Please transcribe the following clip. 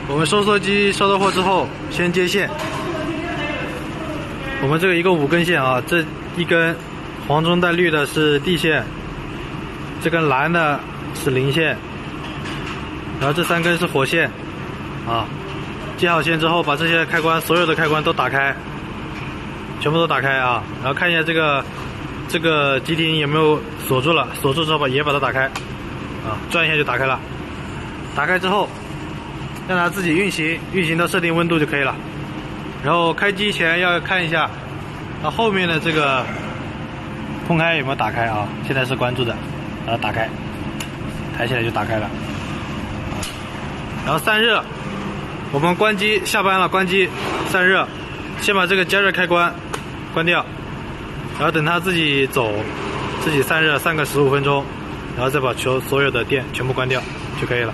我们收缩机收到货之后，先接线。我们这个一共5根线啊，这一根黄中带绿的是地线，这根蓝的是零线，然后这3根是火线啊。接好线之后，把这些开关所有的开关都打开，全部都打开啊，然后看一下这个急停有没有锁住了，锁住之后也把它打开啊，转一下就打开了。打开之后让它自己运行到设定温度就可以了。然后开机前要看一下它后面的这个空开有没有打开啊，现在是关住的，把它打开，抬起来就打开了。然后散热，我们关机下班了，关机散热，先把这个加热开关关掉，然后等它自己走，自己散热散个15分钟，然后再把所有的电全部关掉就可以了。